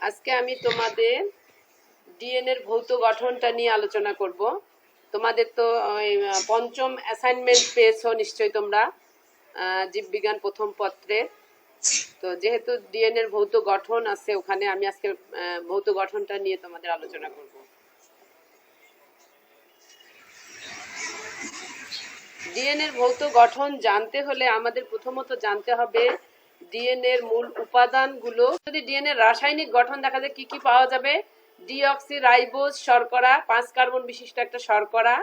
আজকে আমি তোমাদের ডিএনএ এর ভৌত গঠনটা নিয়ে আলোচনা করব। তোমাদের তো পঞ্চম অ্যাসাইনমেন্ট পেয়েছো নিশ্চয়ই তোমরা, জীববিজ্ঞান প্রথম পত্রে। তো যেহেতু ডিএনএ এর ভৌত গঠন আছে ওখানে, আমি আজকে ভৌত গঠনটা নিয়ে তোমাদের আলোচনা করব। ডিএনএ এর ভৌত গঠন জানতে হলে আমাদের প্রথমত জানতে হবে ডিএনএ এর মূল উপাদানগুলো। যদি ডিএনএ এর রাসায়নিক গঠন দেখা যায় কি কি পাওয়া যাবে, ডিঅক্সিরাইবোজ শর্করা, 5 কার্বন বিশিষ্ট একটা শর্করা,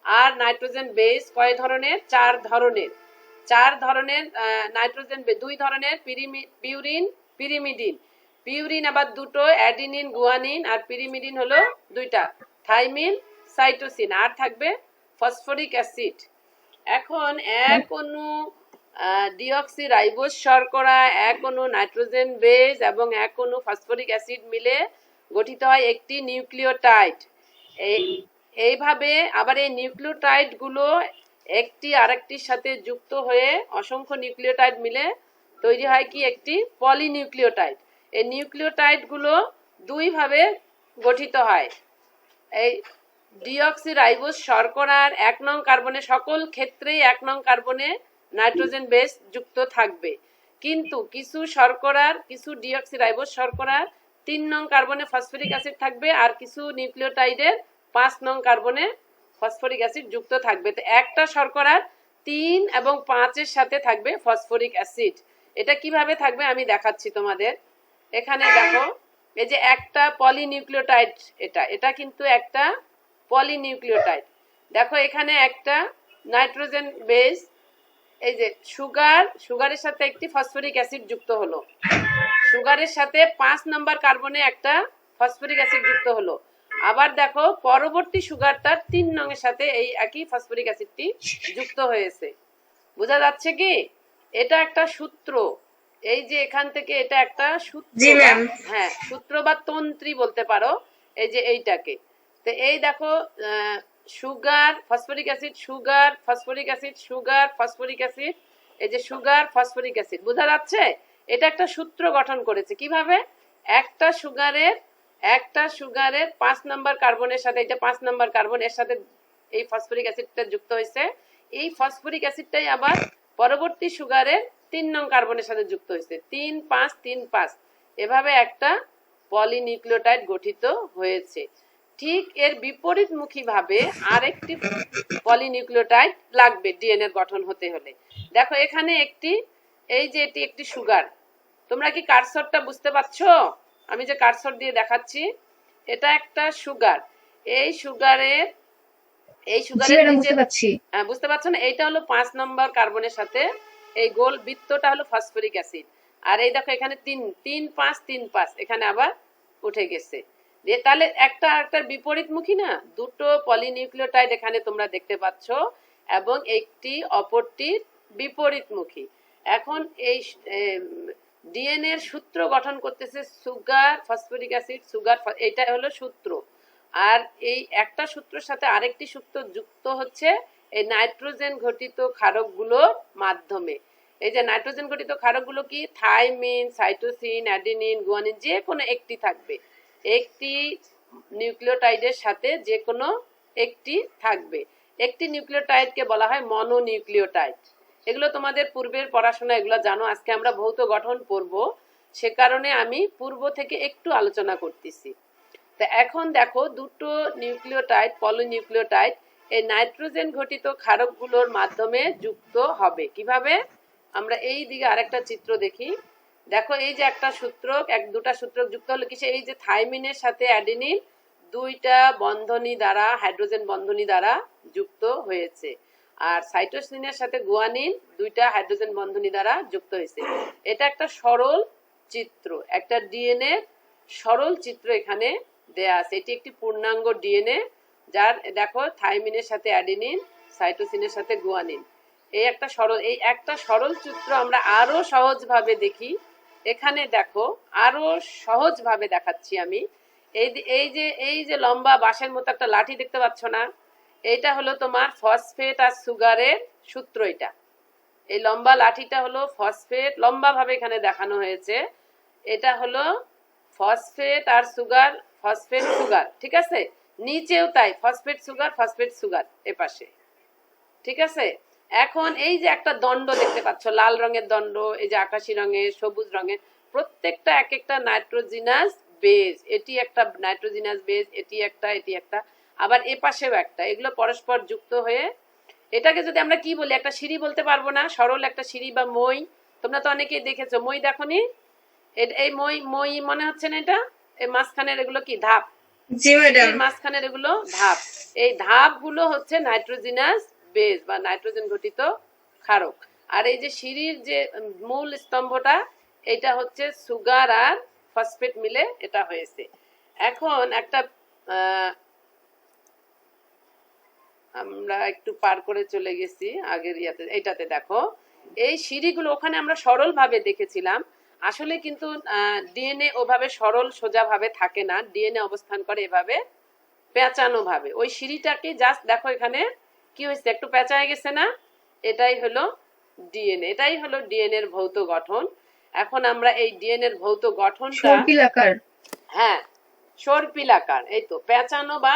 আর নাইট্রোজেন বেস কয় ধরনের? 4 ধরনের নাইট্রোজেন বেস, 2 ধরনের পিউরিন পিরিমিডিন। পিউরিন আবার দুটো, অ্যাডিনিন গুয়ানিন, আর পিরিমিডিন হলো 2টা, থাইমিন সাইটোসিন, আর থাকবে ফসফরিক অ্যাসিড। এখন এক অণু ডিঅক্সিরাইবোজ শর্করা, এক অণু নাইট্রোজেন বেস এবং এক অণু ফসফরিক অ্যাসিড মিলে গঠিত হয় একটি নিউক্লিওটাইড। এইভাবে আবার এই নিউক্লিওটাইড গুলো একটি আরেকটির সাথে যুক্ত হয়ে অসংখ্য নিউক্লিওটাইড মিলে তৈরি হয় কি একটি পলিনিউক্লিওটাইড। এই নিউক্লিওটাইড গুলো 2 ভাবে গঠিত হয়। এই ডিঅক্সিরাইবোজ শর্করার 1 নং কার্বনে সকল ক্ষেত্রেই 1 নং কার্বনে নাইট্রোজেন বেস যুক্ত থাকবে, কিন্তু কিছু ডিঅক্সিরাইবোজ শর্করার 3 নং কার্বনে ফসফরিক অ্যাসিড থাকবে, আর কিছু নিউক্লিওটাইডের 5 নং কার্বনে ফসফরিক অ্যাসিড যুক্ত থাকবে। তো একটা শর্করার 3 এবং 5 এর সাথে থাকবে ফসফরিক অ্যাসিড। এটা কিভাবে থাকবে আমি দেখাচ্ছি তোমাদের। এখানে দেখো, এই যে একটা পলিনিউক্লিওটাইড, এটা কিন্তু একটা পলিনিউক্লিওটাইড। দেখো এখানে একটা নাইট্রোজেন বেস, এই যে সুগারের সাথে একটি ফসফরিক অ্যাসিড যুক্ত হলো, সুগারের সাথে 5 নম্বর কার্বনে একটা ফসফরিক অ্যাসিড যুক্ত হলো। আবার দেখো পরবর্তী সুগারটার 3 নং এর সাথে এই একই ফসফরিক অ্যাসিডটি যুক্ত হয়েছে। বোঝা যাচ্ছে কি? এটা একটা সূত্র। এই যে এখান থেকে এটা একটা সূত্র, হ্যাঁ সূত্র বা তন্ত্রী বলতে পারো। এই যে এইটাকে, তো এই দেখো sugar phosphoric acid, sugar phosphoric acid, sugar phosphoric acid, এই যে সুগার ফসফরিক অ্যাসিড। বোঝা যাচ্ছে? এটা একটা সূত্র গঠন করেছে। কিভাবে? একটা সুগারের 5 নম্বর কার্বনের সাথে, এটা 5 নম্বর কার্বন, এর সাথে এই ফসফরিক অ্যাসিডটা যুক্ত হয়েছে। এই ফসফরিক অ্যাসিডটাই আবার পরবর্তী সুগারের 3 নং কার্বনের সাথে যুক্ত হয়েছে, 3-5-3-5, এভাবে একটা পলিনিউক্লিওটাইড গঠিত হয়েছে। ঠিক এর বিপরীতমুখী ভাবে আরেকটি পলিনিউক্লিওটাইড লাগবে ডিএনএ এর গঠন হতে হলে। দেখো এখানে এই যে এটি একটি সুগার। তোমরা কি কার্সরটা বুঝতে পারছো? আমি যে কার্সর দিয়ে দেখাচ্ছি, এটা একটা সুগার। এই সুগারের বুঝতে পারছো না? এইটা হলো 5 নম্বর কার্বনের সাথে এই গোল বৃত্তটা হলো ফসফরিক অ্যাসিড। আর এই দেখো এখানে 3-5-3-5, এখানে আবার উঠে গেছে। তাহলে একটার বিপরীতমুখী না, দুটো পলিনিউক্লিওটাইড এখানে তোমরা দেখতে পাচ্ছ এবং একটি অপরটির বিপরীতমুখী। এখন এই ডিএনএ এর সূত্র গঠন করতেছে সুগার ফসফরিক অ্যাসিড, সুগার, এটা হলো সূত্র। আর এই একটা সূত্রের সাথে আরেকটি সূত্র যুক্ত হচ্ছে এই নাইট্রোজেন ঘটিত ক্ষারকগুলোর মাধ্যমে। এই যে নাইট্রোজেন ঘটিত ক্ষারকগুলো কি? থাইমিন, সাইটোসিন, অ্যাডিনিন, গুয়ানিন, যে কোনো একটি থাকবে। একটি নিউক্লিওটাইডের সাথে যে কোনো একটি থাকবে। একটি নিউক্লিওটাইডকে বলা হয় মনোনিউক্লিওটাইড। এগুলো তোমাদের পূর্বের পড়াশোনা এগুলো জানো। আজকে আমরা ভৌত গঠন পড়ব, সে কারণে আমি পূর্ব থেকে একটু আলোচনা করতেছি। তো এখন দেখো দুটো নিউক্লিওটাইড, পলিনিউক্লিওটাইড, এই নাইট্রোজেন ঘটিত ক্ষারকগুলোর মাধ্যমে যুক্ত হবে। কিভাবে? আমরা এই দিকে আরেকটা চিত্র দেখি। দেখো এই যে একটা সূত্রক, দুটা সূত্রক যুক্ত হলো কিসে? এই যে থাইমিনের সাথে অ্যাডিনিন 2টা বন্ধনী দ্বারা, হাইড্রোজেন বন্ধনী দ্বারা যুক্ত হয়েছে, আর সাইটোসিনের সাথে গুয়ানিন 2টা হাইড্রোজেন বন্ধনী দ্বারা যুক্ত হয়েছে। এটা একটা সরল চিত্র, একটা ডিএনএ সরল চিত্র এখানে দেয়া আছে। এটি একটি পূর্ণাঙ্গ ডিএনএ, যার দেখো থাইমিনের সাথে অ্যাডিনিন, সাইটোসিনের সাথে গুয়ানিন। এই একটা সরল চিত্র আমরা আরো সহজভাবে দেখি। এখানে দেখো আরো সহজভাবে দেখাচ্ছি আমি। এই যে লম্বা বাঁশের মতো একটা লাঠি দেখতে পাচ্ছ না? এইটা হলো তোমার ফসফেট আর সুগারের সূত্র। এটা এই লম্বা লাঠিটা হলো ফসফেট, লম্বা ভাবে এখানে দেখানো হয়েছে। এটা হলো ফসফেট আর সুগার, ফসফেট সুগার, ঠিক আছে। নিচেও তাই, ফসফেট সুগার এপাশে, ঠিক আছে। এখন এই যে একটা দণ্ড দেখতে পাচ্ছ, লাল রঙের দণ্ড, এই যে আকাশি রঙের, সবুজ রঙের, প্রত্যেকটা এক একটা নাইট্রোজিনাস বেজ। এটি একটা নাইট্রোজিনাস বেজ, এটি একটা, আবার এ পাশেও একটা। এগুলো পরস্পর যুক্ত হয়ে, এটাকে যদি আমরা কি বলি, একটা সিঁড়ি বলতে পারবো না, সরল একটা সিঁড়ি বা মই। তোমরা তো অনেকেই দেখেছো মই, দেখোনি? এই মই মই মনে হচ্ছে না? এটা এই মাঝখানের এগুলো কি ধাপ? জি ম্যাডাম। মাঝখানের এগুলো ধাপ। এই ধাপগুলো হচ্ছে নাইট্রোজিনাস বেস বা নাইট্রোজেন ঘটিত ক্ষারক। আর এই যে সিঁড়ির যে মূল স্তম্ভটা, এটা হচ্ছে সুগার আর ফসফেট মিলে এটা হয়েছে। এখন একটা আমরা একটু পার করে চলে গেছি আগের ইয়াতে, এইটাতে দেখো এই সিঁড়িগুলো ওখানে আমরা সরল ভাবে দেখেছিলাম, আসলে কিন্তু ডিএনএ ওভাবে সরল সোজা ভাবে থাকে না, ডিএনএ অবস্থান করে এভাবে পেঁচানো ভাবে। ওই সিঁড়িটাকে জাস্ট দেখো এখানে কি হয়েছে, একটু পেঁচায় গেছে না? এটাই হলো ডিএনএ, এটাই হলো ডিএনএ এর ভৌত গঠন। এখন আমরা এই ডিএনএ এর ভৌত গঠনটা, সর্পিলাকার, হ্যাঁ সর্পিলাকার, এই তো পেঁচানো বা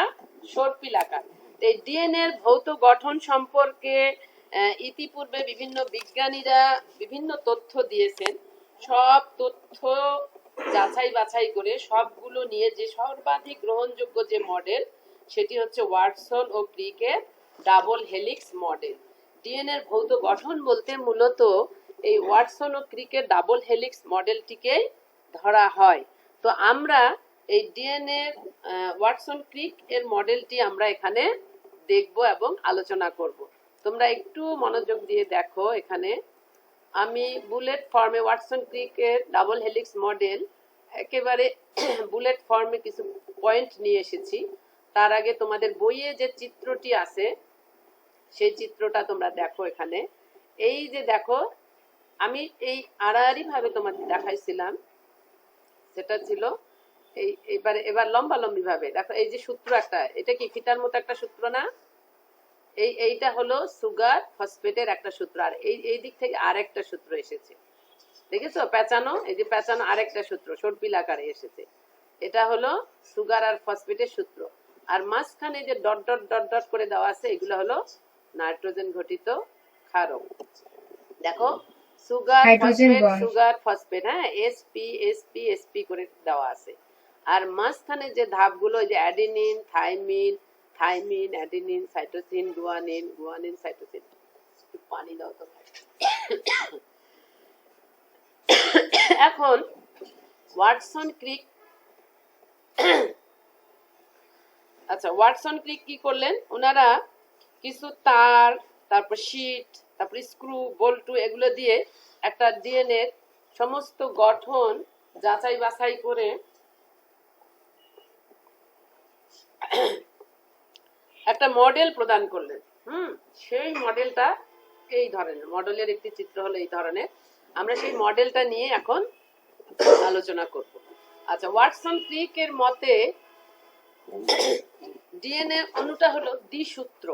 সর্পিলাকার। এই ডিএনএ এর ভৌত গঠন সম্পর্কে ইতিপূর্বে বিভিন্ন বিজ্ঞানীরা বিভিন্ন তথ্য দিয়েছেন। সব তথ্য যাচাই বাছাই করে সবগুলো নিয়ে যে সর্বাধিক গ্রহণযোগ্য যে মডেল, সেটি হচ্ছে ওয়াটসন ও ক্রিকের ডাবল হেলিক্স মডেল। ডিএনএ এর ভৌত গঠন বলতে মূলত এই ওয়াটসন ও ক্রিকের ডাবল হেলিক্স মডেলটিকেই ধরা হয়। তো আমরা এই ডিএনএ ওয়াটসন ক্রিক এর মডেলটি আমরা এখানে দেখব এবং আলোচনা করব। তোমরা একটু মনোযোগ দিয়ে দেখো, এখানে আমি বুলেট ফর্মে ওয়াটসন ক্রিকের ডাবল হেলিক্স মডেল একেবারে বুলেট ফর্মে কিছু পয়েন্ট নিয়ে এসেছি। তার আগে তোমাদের বইয়ে যে চিত্রটি আছে সেই চিত্রটা তোমরা দেখো। এখানে এই যে দেখো, আমি এই আড়াআড়ি ভাবে তোমাদের দেখাইছিলাম, সেটা ছিল এই এবার লম্বা লম্বি ভাবে দেখো। এই যে সূত্র একটা, এটা কি ফিতার মতো একটা সূত্র না? এইটা হলো সুগার ফসফেটের একটা সূত্র, আর এই দিক থেকে আরেকটা সূত্র এসেছে, দেখেছো পেঁচানো? এই যে পেঁচানো আরেকটা সূত্র সর্পিল আকারে এসেছে, এটা হলো সুগার আর ফসফেটের সূত্র। আর মাঝখানে যে ডট ডট ডট ডট করে দেওয়া আছে, এগুলো হলো নাইট্রোজেন ঘটিত ক্ষারক। দেখো সুগার ফসফেট, সুগার ফসফেট, হ্যাঁ এসপি এসপি এসপি করে দেওয়া আছে। আর মাঝখানে যে ধাপগুলো, যে adenine thymine, thymine adenine cytosine, guanine guanine cytosine. পানি দাও তো। এখন ওয়াটসন ক্রিক, আচ্ছা ওয়াটসন ক্রিক কি করলেন ওনারা, কিছু তার, তারপর শীট, তারপর স্ক্রু, বল্টু, এগুলো দিয়ে একটা ডিএনএ সমস্ত গঠন যাচাই বাছাই করে একটা মডেল প্রদান করলেন। সেই মডেলটা এই ধরনের, মডেলের একটি চিত্র হলো এই ধরনের। আমরা সেই মডেলটা নিয়ে এখন আলোচনা করব। আচ্ছা ওয়াটসন ক্রিক এর মতে ডিএনএ অণুটা হলো দ্বিসূত্র,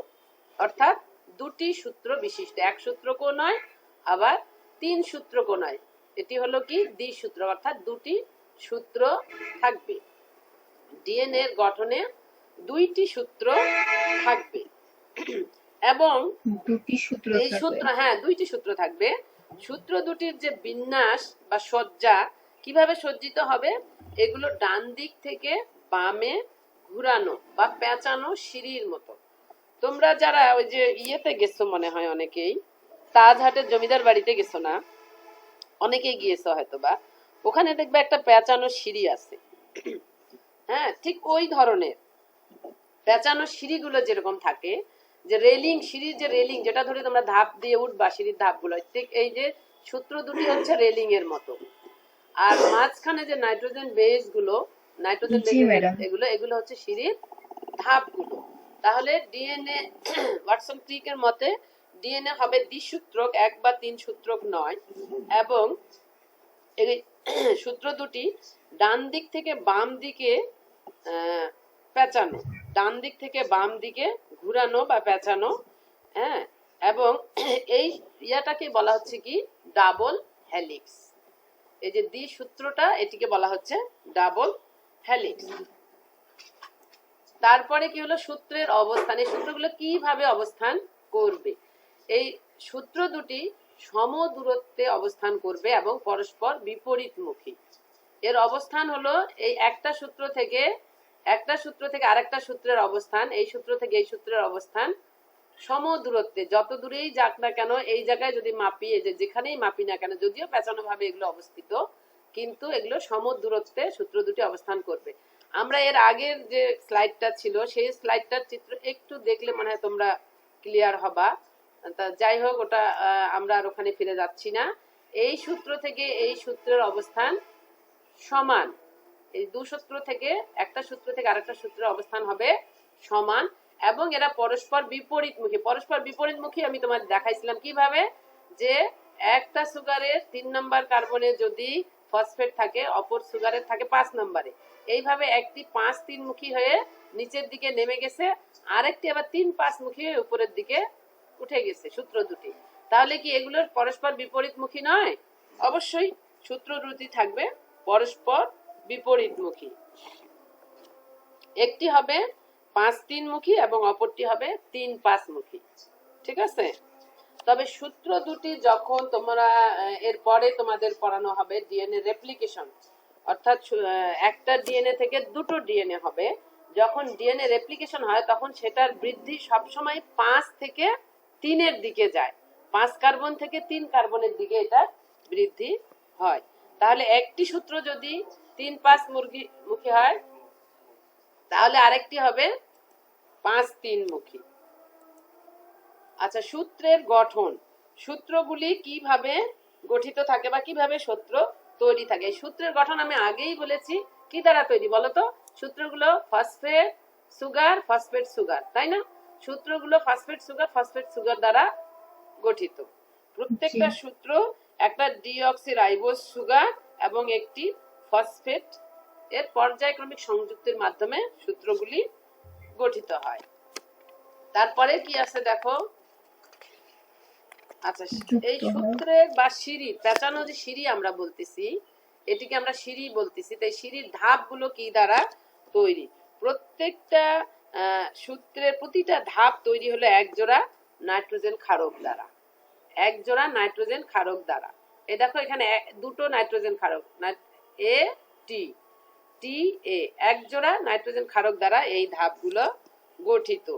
অর্থাৎ দুটি সূত্র বিশিষ্ট, এক সূত্রকও নয় আবার তিন সূত্রকও নয়। এটি হলো কি দ্বিসূত্র, অর্থাৎ দুটি সূত্র থাকবে। ডিএনএ এর গঠনে দুইটি সূত্র থাকবে এবং দুটি সূত্র এই সূত্র, হ্যাঁ দুইটি সূত্র থাকবে। সূত্র দুটির যে বিন্যাস বা সজ্জা কিভাবে সজ্জিত হবে, এগুলো ডান দিক থেকে বামে ঘুরানো বা পেঁচানো সিঁড়ির মতো। তোমরা যারা ওই যে ইয়েতে গেছো মনে হয় অনেকেই, তাজহাটের জমিদার বাড়িতে গেছো না? অনেকেই গিয়েছো হয়তো বা, ওখানে দেখবে একটা পেঁচানো সিঁড়ি আছে। হ্যাঁ ঠিক ওই ধরনের পেঁচানো সিঁড়িগুলো যেরকম থাকে, যে রেলিং, সিঁড়ির যে রেলিং যেটা ধরে তোমরা ধাপ দিয়ে উঠবা, সিঁড়ির ধাপগুলো, ঠিক এই যে সূত্র দুটি হচ্ছে রেলিং এর মতো। আর মাঝখানে যে নাইট্রোজেন বেস গুলো, নাইট্রোজেন এগুলো এগুলো হচ্ছে সিঁড়ির ধাপগুলো। তাহলে ডিএনএ ওয়াটসন ক্রিক এর মতে ডিএনএ হবে দ্বিসূত্রক, এক বা তিন সূত্রক নয়, এবং এই সূত্র দুটি ডান দিক থেকে বাম দিকে পেঁচানো, ডান দিক থেকে বাম দিকে ঘুরানো বা পেঁচানো, হ্যাঁ। এবং এই ইয়াটাকে বলা হচ্ছে কি ডাবল হেলিক্স। এই যে দ্বি সূত্রটা, এটিকে বলা হচ্ছে ডাবল হেলিক্স। তারপরে কি হলো, সূত্রের অবস্থান। এই সূত্রগুলো কিভাবে অবস্থান করবে? এই সূত্র দুটি সম দূরত্বে অবস্থান করবে এবং পরস্পর বিপরীতমুখী। এর অবস্থান হলো এই একটা সূত্র থেকে আরেকটা সূত্রের অবস্থান, এই সূত্র থেকে এই সূত্রের অবস্থান সম দূরত্বে। যত দূরেই যাক না কেন, এই জায়গায় যদি মাপি, এই যে যেখানেই মাপি না কেন, যদিও পেঁচানো ভাবে এগুলো অবস্থিত, কিন্তু এগুলো সম দূরত্বে সূত্র দুটি অবস্থান করবে। আমরা এর আগের যে স্লাইডটা ছিল, সেই স্লাইডটার চিত্র একটু দেখলে মনে হয় তোমরা ক্লিয়ার হবা। তা যাই হোক, ওটা আমরা আর ওখানে ফিরে যাচ্ছি না। এই সূত্র থেকে এই সূত্রের অবস্থান সমান। এই দু সূত্র থেকে একটা সূত্র থেকে আরেকটা সূত্রের অবস্থান হবে সমান, এবং এরা পরস্পর বিপরীতমুখী। পরস্পর বিপরীতমুখী আমি তোমাদের দেখাইছিলাম কিভাবে, যে একটা সুগারের 3 নম্বর কার্বনে যদি ফসফেট থাকে, অপর সুগারের থাকে 5 নম্বরে। এইভাবে একটি 5-3 মুখী হয়ে নিচের দিকে নেমে গেছে, আরেকটি আবার 3-5 মুখী হয়ে উপরের দিকে উঠে গেছে সূত্র দুটি। তাহলে কি এগুলোর পরস্পর বিপরীতমুখী নয়? অবশ্যই সূত্র দুটি থাকবে পরস্পর বিপরীতমুখী। একটি হবে 5-3 মুখী এবং অপরটি হবে 3-5 মুখী। ঠিক আছে? তবে সূত্র দুটি যখন তোমরা এরপরে তোমাদের পড়ানো হবে ডিএনএ রেপ্লিকেশন, অর্থাৎ একটা ডিএনএ থেকে দুটো ডিএনএ হবে। যখন ডিএনএ রেপ্লিকেশন হয় তখন সেটার বৃদ্ধি সবসময় 5 থেকে 3-এর দিকে যায়। 5 কার্বন থেকে 3 কার্বনের দিকে এটা বৃদ্ধি হয়। তাহলে একটি সূত্র যদি 3-5 মুখী হয়, তাহলে আরেকটি হবে 5-3 মুখী। আচ্ছা, সূত্রের গঠন। সূত্রগুলি কিভাবে গঠিত থাকে বা কিভাবে সূত্র তৈরি থাকে? এই সূত্রের গঠন আমি আগেই বলেছি। কি দ্বারা তৈরি বলো তো? সূত্রগুলো ফসফেট সুগার, তাই না? সূত্রগুলো ফসফেট সুগার দ্বারা গঠিত। প্রত্যেকটা সূত্র একটা ডিঅক্সিরাইবোজ সুগার এবং একটি ফসফেট এর পর্যায়ক্রমিক সংযুক্তের মাধ্যমে সূত্রগুলি গঠিত হয়। তারপরে কি আছে দেখো। আচ্ছা, এই সূত্রের বা সিঁড়ির পেঁচানো যে সিঁড়ি আমরা বলতেছি, এটিকে আমরা সিঁড়ি বলতেছি। তাই সিঁড়ির ধাপগুলো কি দ্বারা তৈরি? প্রত্যেকটা সূত্রের প্রতিটা ধাপ তৈরি হলো এক জোড়া নাইট্রোজেন ক্ষারক দ্বারা। এক জোড়া নাইট্রোজেন ক্ষারক দ্বারা। এই দেখো এখানে দুটো নাইট্রোজেন ক্ষারক, এ টি টি এ, এক জোড়া নাইট্রোজেন ক্ষারক দ্বারা এই ধাপগুলো গঠিত।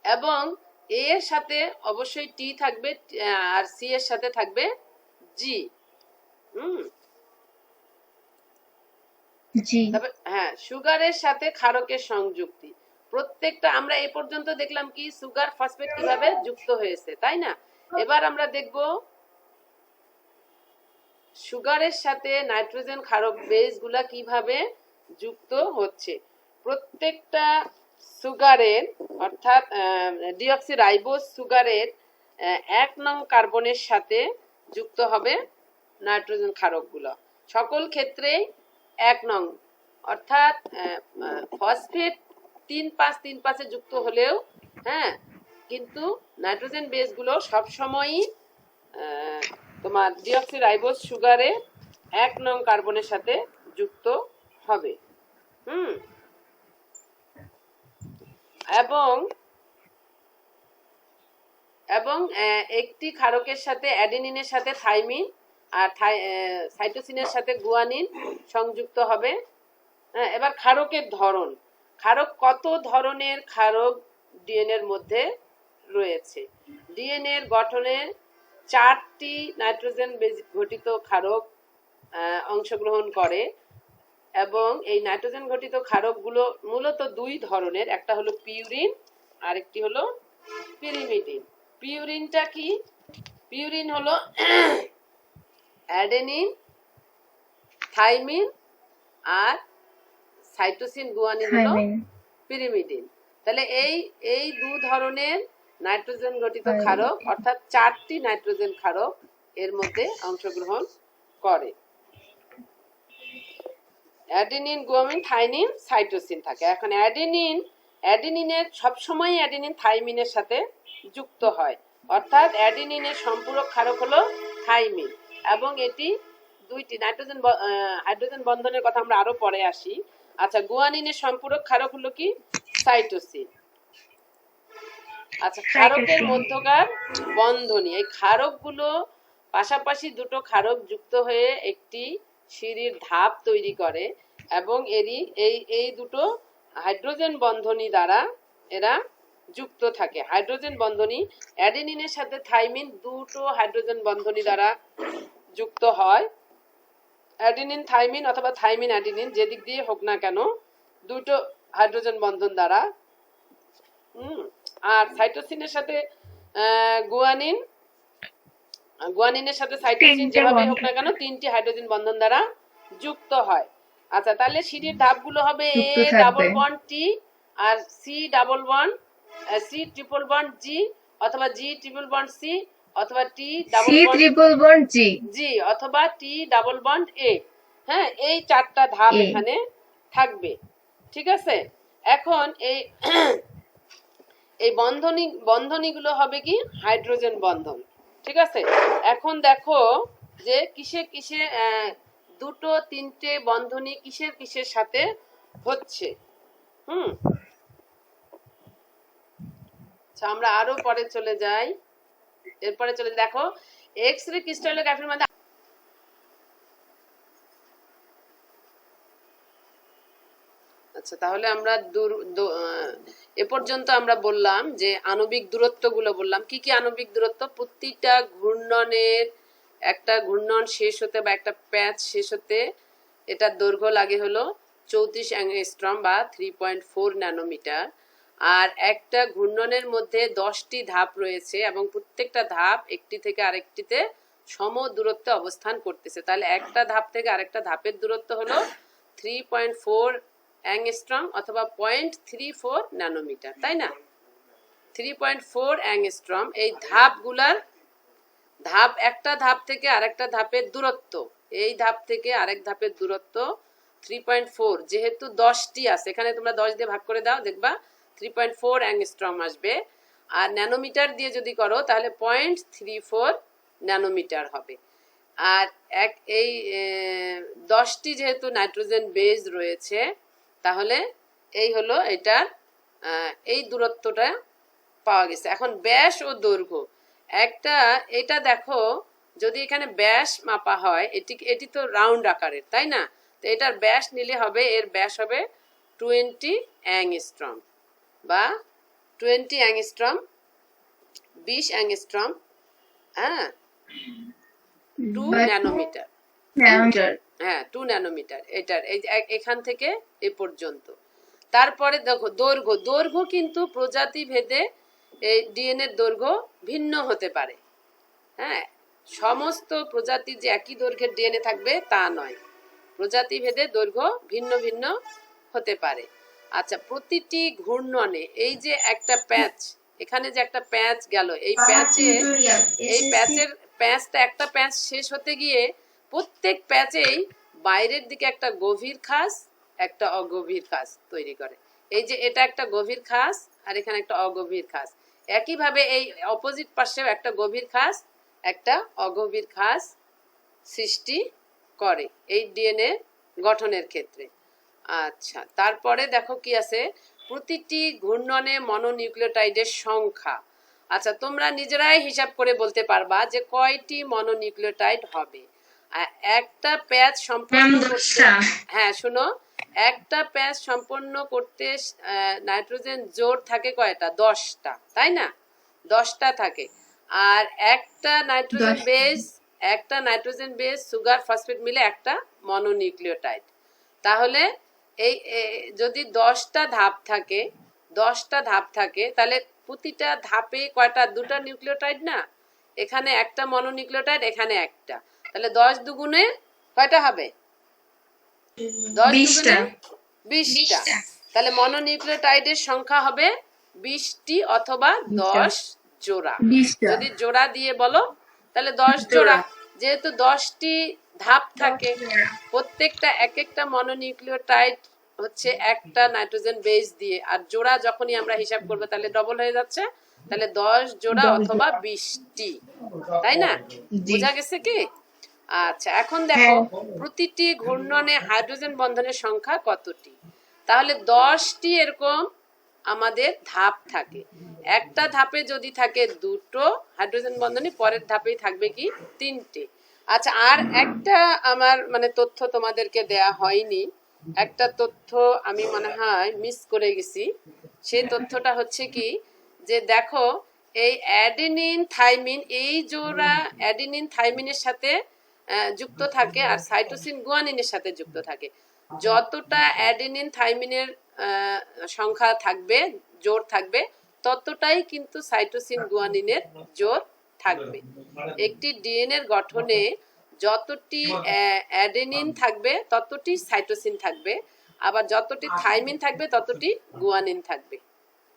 এবং এ এর সাথে অবশ্যই টি থাকবে আর সি এর সাথে থাকবে জি। তবে হ্যাঁ, সুগারের সাথে ক্ষারকের সংযুক্তি। প্রত্যেকটা আমরা এই পর্যন্ত দেখলাম কি সুগার ফসফেট কিভাবে যুক্ত হয়েছে, তাই না? এবার আমরা দেখব সুগারের সাথে নাইট্রোজেন ক্ষারক বেস গুলা কিভাবে যুক্ত হচ্ছে। প্রত্যেকটা সুগারের অর্থাৎ ডিঅক্সিরাইবোজ সুগারের 1 নং কার্বনের সাথে যুক্ত হবে নাইট্রোজেন ক্ষারকগুলো। সকল ক্ষেত্রে 1 নং, অর্থাৎ ফসফেট 3-5 যুক্ত হলেও হ্যাঁ, কিন্তু নাইট্রোজেন বেসগুলো সবসময়ই তোমার ডিঅক্সিরাইবোজ সুগারে 1 নং কার্বনের সাথে যুক্ত হবে। এবং একটি ক্ষারকের সাথে অ্যাডেনিনের সাথে থাইমিন আর সাইটোসিনের সাথে গুয়ানিন সংযুক্ত হবে। এবার ক্ষারকের ধরন। ক্ষারক কত ধরনের ক্ষারক ডিএনএর মধ্যে রয়েছে? ডিএনএর গঠনে 4টি নাইট্রোজেন বেস ঘটিত ক্ষারক অংশগ্রহণ করে এবং এই নাইট্রোজেন ঘটিত ক্ষারকগুলো মূলত 2 ধরনের। একটা হলো পিউরিন আর একটি হলো পিরিমিডিন। পিউরিনটা কি? পিউরিন হলো অ্যাডেনিন, থাইমিন আর সাইটোসিন গুয়ানিন হলো পিরিমিডিন। তাহলে এই 2 ধরনের নাইট্রোজেন ঘটিত ক্ষারক অর্থাৎ 4টি নাইট্রোজেন ক্ষারক এর মধ্যে অংশগ্রহণ করে। অ্যাডেনিন, গুয়ানিন, থাইমিন, সাইটোসিন থাকে। এখন অ্যাডেনিনের সবসময় অ্যাডেনিন থাইমিনের সাথে যুক্ত হয়, অর্থাৎ অ্যাডেনিনের সম্পূরক ক্ষারক হলো থাইমিন। এবং এটি দুইটি নাইট্রোজেন হাইড্রোজেন বন্ধনের কথা আমরা আরো পরে আসি। আচ্ছা, গুয়ানিনের সম্পূরক ক্ষারক হলো কি? সাইটোসিন। আচ্ছা, ক্ষারকের মধ্যকার বন্ধনী, এই ক্ষারকগুলো পাশাপাশি দুটো ক্ষারক যুক্ত হয়ে একটি সিঁড়ির ধাপ তৈরি করে এবং এই দুটো হাইড্রোজেন বন্ধনী দ্বারা এরা যুক্ত থাকে। হাইড্রোজেন বন্ধনী অ্যাডেনিনের সাথে থাইমিন দুটো হাইড্রোজেন বন্ধনী দ্বারা যুক্ত হয়। অ্যাডেনিন থাইমিন অথবা থাইমিন অ্যাডেনিন যেদিক দিয়ে হোক না কেন, দুটো হাইড্রোজেন বন্ধন দ্বারা। আর সাইটোসিনের সাথে গুয়ানিনের সাথে সাইটোসিন যেভাবে হোক না কেন তিনটি হাইড্রোজেন বন্ধন দ্বারা যুক্ত হয়। আচ্ছা, তাহলে সিঁড়ির ধাপগুলো হবে এ ডাবল বন্ড টি আর C double bond C triple bond G, অথবা জি ট্রিপল বন্ড সি, অথবা টি ডাবল বন্ড জি, অথবা টি ডাবল বন্ড এ। হ্যাঁ, এই চারটা ধাপ এখানে থাকবে। ঠিক আছে, এখন এই বন্ধনীগুলো হবে কি? হাইড্রোজেন বন্ধন। ঠিক আছে, এখন দেখো যে কিসে কিসে দুটো তিনটে বন্ধনী কিসের কিসের সাথে হচ্ছে। আচ্ছা, আমরা আরো পরে চলে যাই। এরপরে চলে দেখো এক্স রে ক্রিস্টালোগ্রাফির মধ্যে। আচ্ছা, তাহলে আমরা এ পর্যন্ত আমরা বললাম যে আণবিক দূরত্বগুলো বললাম। কি কি আণবিক দূরত্ব? প্রতিটা ঘূর্ণনের একটা ঘূর্ণন শেষ হতে বা একটা প্যাচ শেষ হতে এটার দৈর্ঘ্য লাগে হলো 34 অ্যাংস্ট্রম বা 3.4 ন্যানোমিটার। আর একটা ঘূর্ণনের মধ্যে 10টি ধাপ রয়েছে এবং প্রত্যেকটা ধাপ একটি থেকে আরেকটিতে সম দূরত্বে অবস্থান করতেছে। তাহলে একটা ধাপ থেকে আরেকটা ধাপের দূরত্ব হলো 3.4 অ্যাংস্ট্রম অথবা 0.34 ন্যানোমিটার, তাই না? 3.4 অ্যাংস্ট্রম। এই ধাপগুলার একটা ধাপ থেকে আরেকটা ধাপের দূরত্ব, এই ধাপ থেকে আরেক ধাপের দূরত্ব 3.4। যেহেতু 10টি আছে, এখানে তোমরা 10 দিয়ে ভাগ করে দাও, দেখবা 3.4 অ্যাংস্ট্রম আসবে। আর ন্যানোমিটার দিয়ে যদি করো তাহলে 0.34 ন্যানোমিটার হবে। আর এই 10টি যেহেতু নাইট্রোজেন বেজ রয়েছে, তাহলে এই হলো এটার এই দূরত্বটা পাওয়া গেছে। এখন ব্যাস ও দৈর্ঘ্য এটা দেখো, যদি এখানে ব্যাস মাপা হয়, এটি তো রাউন্ড আকারের, তাই না? তো এটার ব্যাস নিলে হবে, এর ব্যাস হবে 20 অ্যাংস্ট্রম বা 20 অ্যাংস্ট্রম, 20 অ্যাংস্ট্রম। হ্যাঁ, 2 ন্যানোমিটার। হ্যাঁ, 2 ন্যানোমিটার এটার, এখান থেকে এ পর্যন্ত। তারপরে দেখো দৈর্ঘ্য কিন্তু প্রজাতি ভেদে এই ডিএনএর দৈর্ঘ্য ভিন্ন হতে পারে। হ্যাঁ, সমস্ত প্রজাতির যে একই দৈর্ঘ্যের ডিএনএ থাকবে তা নয়, প্রজাতি ভেদে দৈর্ঘ্য ভিন্ন ভিন্ন হতে পারে। আচ্ছা, প্রতিটি ঘূর্ণনে এই যে একটা প্যাচ, এখানে যে একটা প্যাচ গেল, এই প্যাচটা একটা প্যাচ শেষ হতে গিয়ে প্রত্যেক প্যাচেই বাইরের দিকে একটা গভীর খাস, একটা অগভীর খাস তৈরি করে। এই যে এটা একটা গভীর খাস আর এখানে একটা অগভীর খাস। একইভাবে এই অপোজিট পাশেও একটা গভীর খাস, একটা অগভীর খাস সৃষ্টি করে এই ডিএনএ গঠনের ক্ষেত্রে। আচ্ছা, তারপরে দেখো কি আছে, প্রতিটি ঘূর্ণনে মনোনিউক্লিওটাইডের সংখ্যা। আচ্ছা, তোমরা নিজেরাই হিসাব করে বলতে পারবা যে কয়টি মনোনিউক্লিওটাইড হবে। একটা প্যাচ সম্পূর্ণ করতে, হ্যাঁ শোনো, একটা প্যাচ সম্পন্ন করতে নাইট্রোজেন জোড় থাকে কয়টা? 10টা, তাই না? 10টা থাকে। আর একটা নাইট্রোজেন বেস সুগার ফসফেট মিলে একটা মনোনিউক্লিওটাইড। তাহলে এই যদি 10টা ধাপ থাকে তাহলে প্রতিটা ধাপে কয়টা? 2টা নিউক্লিওটাইড না? এখানে একটা মনোনিউক্লিওটাইড, এখানে একটা, তাহলে 10 দুগুণে কয়টা হবে? 10 দুগুণে 20টা। তাহলে মনোনিউক্লিওটাইডের সংখ্যা হবে 20টি অথবা 10 জোড়া। যদি জোড়া দিয়ে বলো তাহলে 10 জোড়া। যেহেতু 10টি ধাপ থাকে, প্রত্যেকটা এক একটা মনোনিউক্লিওটাইড হচ্ছে একটা নাইট্রোজেন বেস দিয়ে, আর জোড়া যখনই আমরা হিসাব করবো তাহলে ডবল হয়ে যাচ্ছে, তাহলে 10 জোড়া অথবা 20টি, তাই না? বোঝা গেছে কি? আচ্ছা, এখন দেখো হ্যাঁ। প্রতিটি ঘূর্ণনে হাইড্রোজেন বন্ধনের সংখ্যা কতটি? তাহলে 10টি এরকম আমাদের ধাপ থাকে। একটা ধাপে যদি থাকে দুটো হাইড্রোজেন বন্ধনী, পরের ধাপেই থাকবে কি 3টে। আচ্ছা, আর একটা আমার মানে তথ্য তোমাদেরকে দেয়া হয়নি, একটা তথ্য আমি মনে হয় মিস করে গেছি। সেই তথ্যটা হচ্ছে কি, যে দেখো এই অ্যাডেনিন থাইমিন, এই জোড়া অ্যাডেনিন থাইমিনের সাথে যুক্ত থাকে আর সাইটোসিন গুয়ানিনের সাথে যুক্ত থাকে। যতটা অ্যাডেনিন থাইমিনের সংখ্যা থাকবে, জোর থাকবে, ততটাই কিন্তু সাইটোসিন গুয়ানিনের জোর থাকবে। একটি ডিএনএর গঠনে যতটি অ্যাডেনিন থাকবে ততটি সাইটোসিন থাকবে, আবার যতটি থাইমিন থাকবে ততটি গুয়ানিন থাকবে।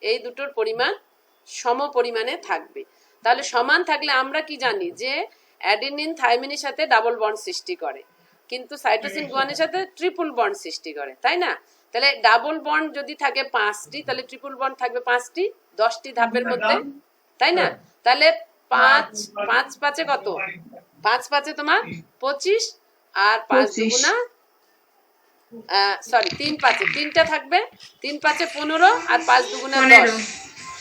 এই দুটোর পরিমাণ সম পরিমাণে থাকবে। তাহলে সমান থাকলে আমরা কি জানি, যে অ্যাডেনিন থাইমিনের সাথে ডাবল বন্ড সৃষ্টি করে, কিন্তু সাইটোসিন গুয়ানিনের সাথে ট্রিপল বন্ড সৃষ্টি করে, তাই না? তাহলে ডাবল বন্ড যদি থাকে 5টি, তাহলে ট্রিপল বন্ড থাকবে 5টি, 10টি ধাপের মধ্যে, তাই না? তাহলে 5 5 5 কত? 5 5 তোমার 25, আর 5 দুগুণা সরি 3 5 তিনটা থাকবে, 3 5 15, আর 5 দুগুণা 10,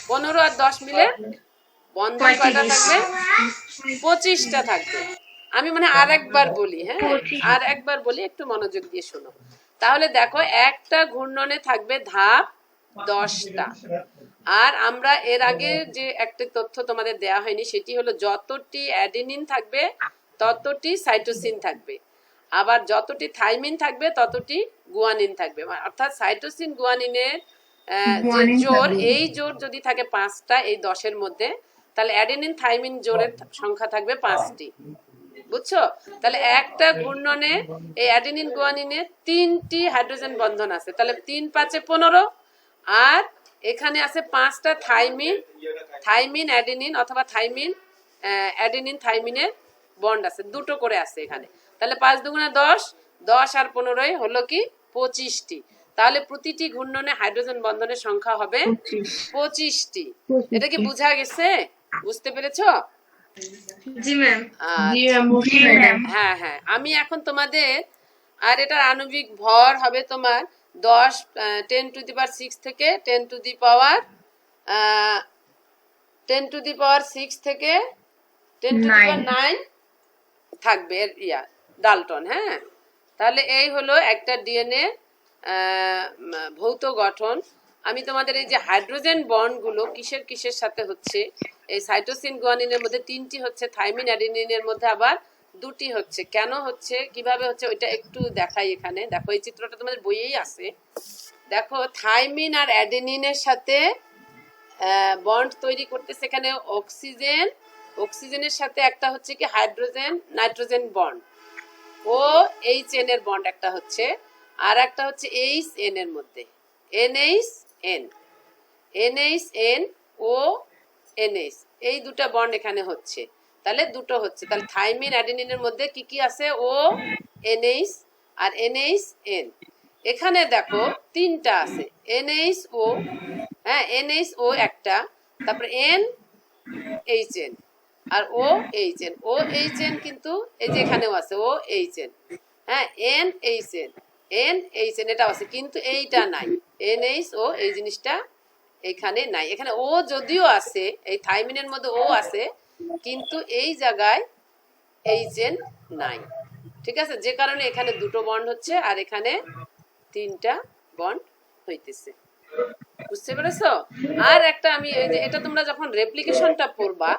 15 আর 10 মিলে বন্ধন কয়টা থাকবে? 25টা থাকবে। আমি মানে আর একবার বলি, হ্যাঁ আর একবার বলি, একটু মনোযোগ দিয়ে শোনো। তাহলে দেখো একটা ঘূর্ণনে থাকবে ধাপ 10টা। আর আমরা এর আগে যে একটা তথ্য তোমাদের দেয়া হয়নি, সেটি হলো যতটি অ্যাডেনিন থাকবে ততটি সাইটোসিন থাকবে, আবার যতটি থাইমিন থাকবে ততটি গুয়ানিন থাকবে। অর্থাৎ সাইটোসিন গুয়ানিনের যে জোর, এই জোর যদি থাকে 5টা এই 10-এর মধ্যে, তাহলে অ্যাডেনিন থাইমিন জোরের সংখ্যা থাকবে 5টি। বুঝছো? তাহলে একটা ঘূর্ণনে এই অ্যাডেনিন গুয়ানিনে 3টি হাইড্রোজেন বন্ধন আছে, তাহলে 3 5 15, আর এখানে আছে 5টা থাইমিন, থাইমিন অ্যাডেনিন অথবা থাইমিন অ্যাডেনিন থাইমিনের বন্ড আছে, দুটো করে আছে এখানে। তাহলে 5 দুগুণা 10, 10 আর 15 হলো কি 25টি। তাহলে প্রতিটি ঘূর্ণনে হাইড্রোজেন বন্ধনের সংখ্যা হবে 25টি। এটা কি বোঝা গেছে? বুঝতে পেরেছো? জি ম্যাম। হ্যাঁ হ্যাঁ, আমি এখন তোমাদের, আর এটার আণবিক ভর হবে তোমার 10 10 টু দি পাওয়ার 6 থেকে 10 to the power 10 to the পাওয়ার 6 থেকে 10 টু দি পাওয়ার 9 থাকবে এর ডালটন। হ্যাঁ, তাহলে এই হলো একটা ডিএনএ ভৌত গঠন। আমি তোমাদের এই যে হাইড্রোজেন বন্ডগুলো কিসের কিসের সাথে হচ্ছে, এই সাইটোসিন গুয়ানিনের মধ্যে 3টি হচ্ছে, থাইমিন অ্যাডেনিনের মধ্যে আবার 2টি হচ্ছে। কেন হচ্ছে, কিভাবে হচ্ছে, ওইটা একটু দেখাই এখানে। দেখো এই চিত্রটা তোমাদের বইয়েই আছে। দেখো থাইমিন আর অ্যাডেনিনের সাথে বন্ড তৈরি করতে, সেখানে অক্সিজেন, অক্সিজেনের সাথে একটা হচ্ছে কি হাইড্রোজেন নাইট্রোজেন বন্ড, ও এইচ এন এর বন্ড একটা হচ্ছে, আর একটা হচ্ছে এইচ এন এর মধ্যে এনএইচ এন, এনএইচ এন ও এনএইচ, এই দুটো বন্ড এখানে হচ্ছে। তাহলে দুটো হচ্ছে, তাহলে থাইমিন অ্যাডেনিনের মধ্যে কি কি আছে? ও এনএইচ আর এনএইচ এন। এখানে দেখো 3টা আছে, এনএইচ ও, হ্যাঁ এনএইচ ও একটা, তারপরে এন এইচ এন আর O H N. O H N কিন্তু এই যে এখানেও আছে ও এইচ এন, হ্যাঁ N H N, N H N এটাও আছে, কিন্তু এইটা নাই, এন এইচ ও এই জিনিসটা এখানে নাই। এখানে ও যদিও আছে, এই থাইমিনের মধ্যে ও আছে, কিন্তু এই জায়গায় এইচ এন নাই। ঠিক আছে, যে কারণে এখানে দুটো বন্ড হচ্ছে আর এখানে 3টা বন্ড হইতেছে। বুঝতে পেরেছো? আর একটা আমি এটা তোমরা যখন রেপ্লিকেশনটা পড়বা,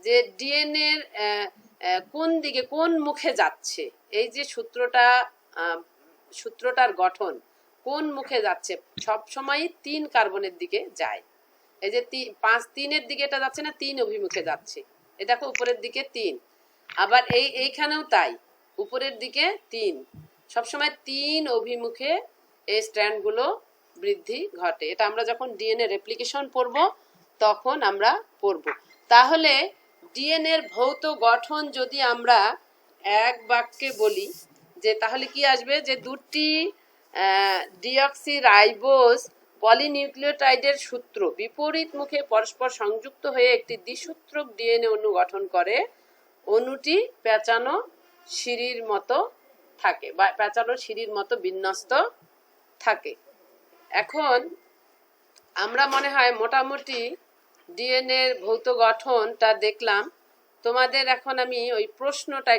যে ডিএনএ কোন দিকে কোন মুখে যাচ্ছে, এই যে সূত্রটার গঠন কোন মুখে যাচ্ছে, সব সময় 3 কার্বনের দিকে যায়। এই যে 5-3-এর দিকে এটা যাচ্ছে না, 3 অভিমুখে যাচ্ছে। এই দেখো উপরের দিকে 3, আবার এইখানেও তাই, উপরের দিকে 3, সবসময় 3 অভিমুখে এই স্ট্র্যান্ডগুলো বৃদ্ধি ঘটে। এটা আমরা যখন ডিএনএ রেপ্লিকেশন পড়ব তখন আমরা পড়ব। তাহলে ডিএনএর ভৌত গঠন যদি আমরা এক বাক্যে বলি, যে তাহলে কি আসবে, যে 2টি ডিঅক্সিরাইবোজ পলিনিউক্লিওটাইডের সূত্র বিপরীত মুখে পরস্পর সংযুক্ত হয়ে একটি দ্বিসূত্রক ডিএনএ অণু গঠন করে। অণুটি পেঁচানো সিঁড়ির মতো থাকে বা প্যাঁচালো সিঁড়ির মতো বিন্যস্ত থাকে। এখন আমরা মনে হয় মোটামুটি ডিএনএর ভৌত গঠনটা দেখলাম। তোমাদের এখন আমি ওই প্রশ্নটা